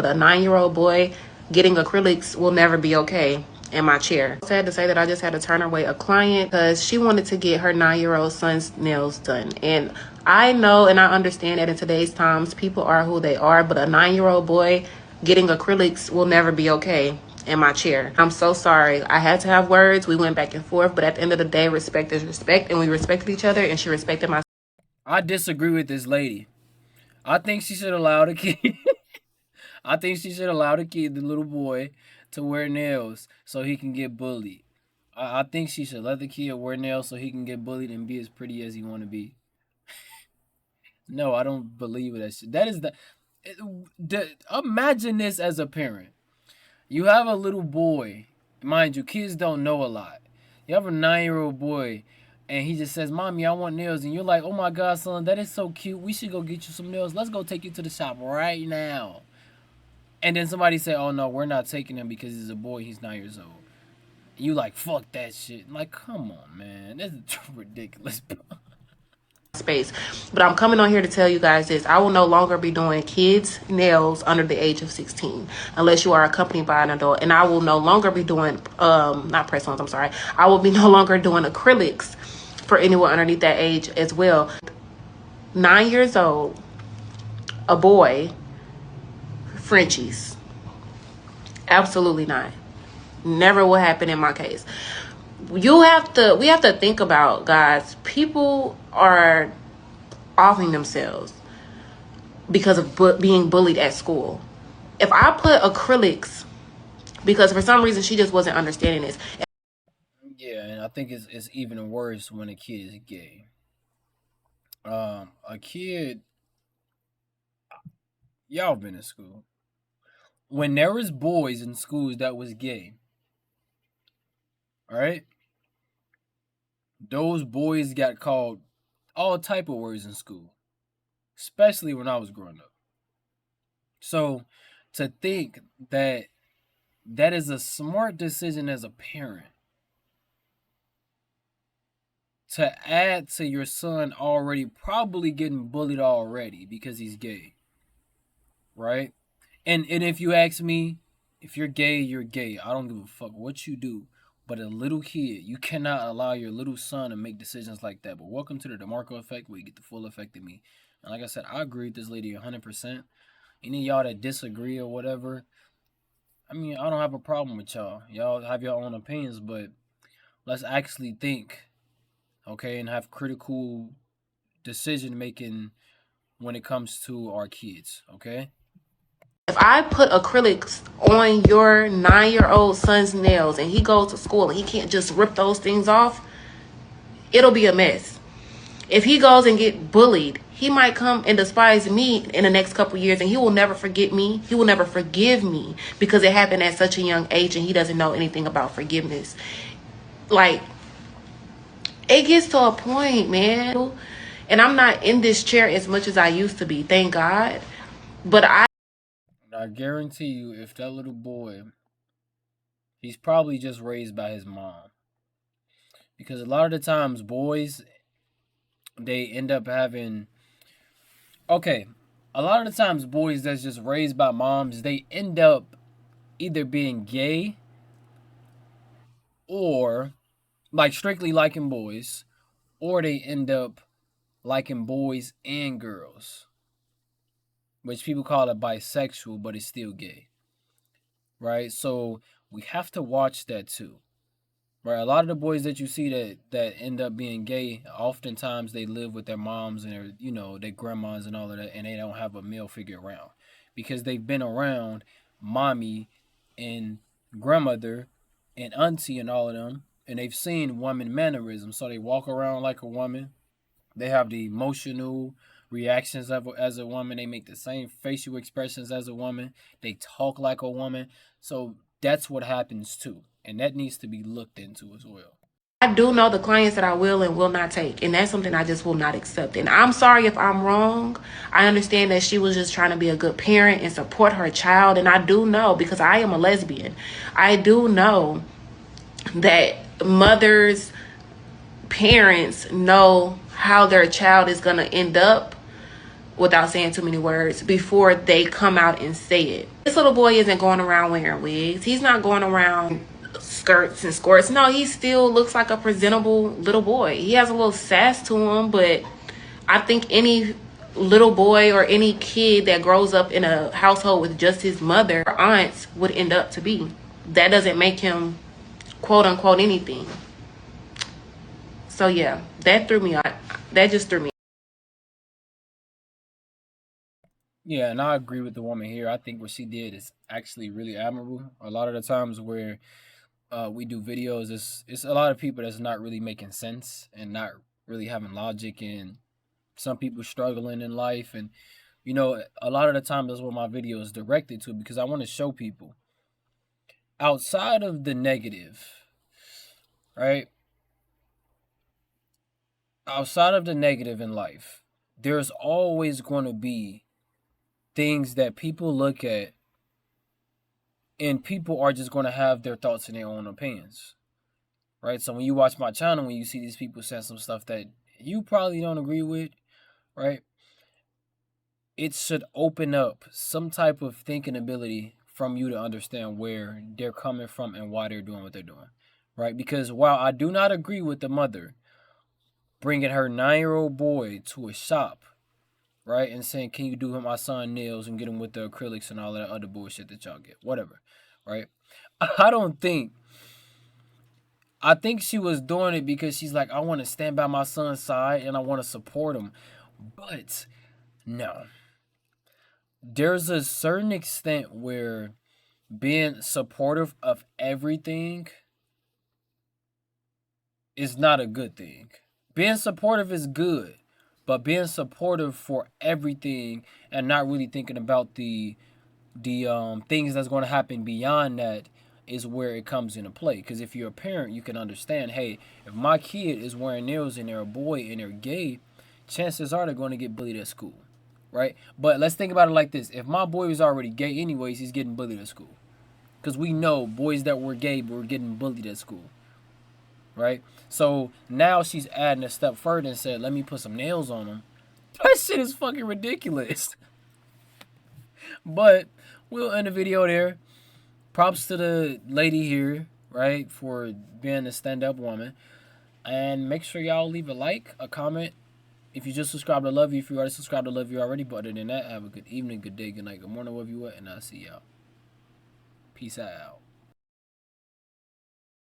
But a 9-year-old boy getting acrylics will never be okay in my chair. Sad to say that I just had to turn away a client because she wanted to get her 9-year-old son's nails done. And I know and I understand that in today's times, people are who they are, but a 9-year-old boy getting acrylics will never be okay in my chair. I'm so sorry. I had to have words. We went back and forth, but at the end of the day, respect is respect, and we respected each other, and she respected my. I disagree with this lady. I think she should allow the kid. I think she should allow the kid, the little boy, to wear nails so he can get bullied. I think she should let the kid wear nails so he can get bullied and be as pretty as he want to be. No, I don't believe that shit. That is imagine this as a parent. You have a little boy. Mind you, kids don't know a lot. You have a 9-year-old boy, and he just says, "Mommy, I want nails," and you're like, "Oh my God, son, that is so cute. We should go get you some nails. Let's go take you to the shop right now." And then somebody say, "Oh no, we're not taking him because he's a boy. He's 9 years old." You like, fuck that shit. I'm like, come on, man, this is ridiculous. Space. But I'm coming on here to tell you guys this. I will no longer be doing kids' nails under the age of 16 unless you are accompanied by an adult. And I will no longer be doing not press-ons, I'm sorry. I will be no longer doing acrylics for anyone underneath that age as well. 9 years old, a boy, Frenchies. Absolutely not. Never will happen in my case. We have to think about, guys, people are offing themselves because of being bullied at school. If I put acrylics, because for some reason she just wasn't understanding this. Yeah, and I think it's even worse when a kid is gay. A kid, y'all been in school. When there was boys in schools that was gay, all right, those boys got called all type of words in school, especially when I was growing up. So to think that that is a smart decision as a parent to add to your son already probably getting bullied already because he's gay, right? And if you ask me, if you're gay, you're gay. I don't give a fuck what you do. But a little kid, you cannot allow your little son to make decisions like that. But welcome to the DeMarkco effect, where you get the full effect of me. And like I said, I agree with this lady 100%. Any of y'all that disagree or whatever, I mean, I don't have a problem with y'all. Y'all have your own opinions, but let's actually think, okay, and have critical decision making when it comes to our kids, okay? If I put acrylics on your 9-year-old son's nails and he goes to school and he can't just rip those things off, it'll be a mess. If he goes and get bullied, he might come and despise me in the next couple years, and he will never forget me. He will never forgive me because it happened at such a young age and he doesn't know anything about forgiveness. Like, it gets to a point, man. And I'm not in this chair as much as I used to be, thank God. But I guarantee you, if that little boy, he's probably just raised by his mom. Because a lot of the times, boys, they end up having, okay, a lot of the times, boys that's just raised by moms, they end up either being gay or like strictly liking boys, or they end up liking boys and girls, which people call it bisexual, but it's still gay, right? So we have to watch that too, right? A lot of the boys that you see that end up being gay, oftentimes they live with their moms and their grandmas and all of that, and they don't have a male figure around because they've been around mommy and grandmother and auntie and all of them, and they've seen woman mannerisms, so they walk around like a woman. They have the emotional reactions as a woman. They make the same facial expressions as a woman. They talk like a woman. So that's what happens too. And that needs to be looked into as well. do know the clients that I will and will not take, and that's something I just will not accept. And I'm sorry if I'm wrong. I understand that she was just trying to be a good parent and support her child, and I do know, because I am a lesbian, I do know that mothers, parents know how their child is going to end up without saying too many words before they come out and say it. This little boy isn't going around wearing wigs. He's not going around skirts and skirts. No, he still looks like a presentable little boy. He has a little sass to him, but I think any little boy or any kid that grows up in a household with just his mother or aunts would end up to be. That doesn't make him quote unquote anything. So yeah, that threw me out. That just threw me. Yeah, and I agree with the woman here. I think what she did is actually really admirable. A lot of the times where we do videos, it's a lot of people that's not really making sense and not really having logic, and some people struggling in life. And you know, a lot of the time that's what my video is directed to, because I want to show people outside of the negative, right? Outside of the negative in life, there's always going to be things that people look at, and people are just going to have their thoughts and their own opinions, right? So when you watch my channel, when you see these people saying some stuff that you probably don't agree with, right? It should open up some type of thinking ability from you to understand where they're coming from and why they're doing what they're doing, right? Because while I do not agree with the mother bringing her 9-year-old boy to a shop, right, and saying, can you do my son nails and get him with the acrylics and all that other bullshit that y'all get, whatever, right? I think she was doing it because she's like, I want to stand by my son's side and I want to support him. But no, there's a certain extent where being supportive of everything is not a good thing. Being supportive is good, but being supportive for everything and not really thinking about the things that's going to happen beyond that is where it comes into play. Because if you're a parent, you can understand, hey, if my kid is wearing nails and they're a boy and they're gay, chances are they're going to get bullied at school, right? But let's think about it like this. If my boy was already gay anyways, he's getting bullied at school. Because we know boys that were gay were getting bullied at school, right? So now she's adding a step further and said, let me put some nails on him. That shit is fucking ridiculous. But we'll end the video there. Props to the lady here, right, for being a stand-up woman. And make sure y'all leave a like, a comment. If you just subscribed, I love you. If you already subscribed, I love you already. But other than that, have a good evening, good day, good night, good morning, wherever you at, and I'll see y'all. Peace out.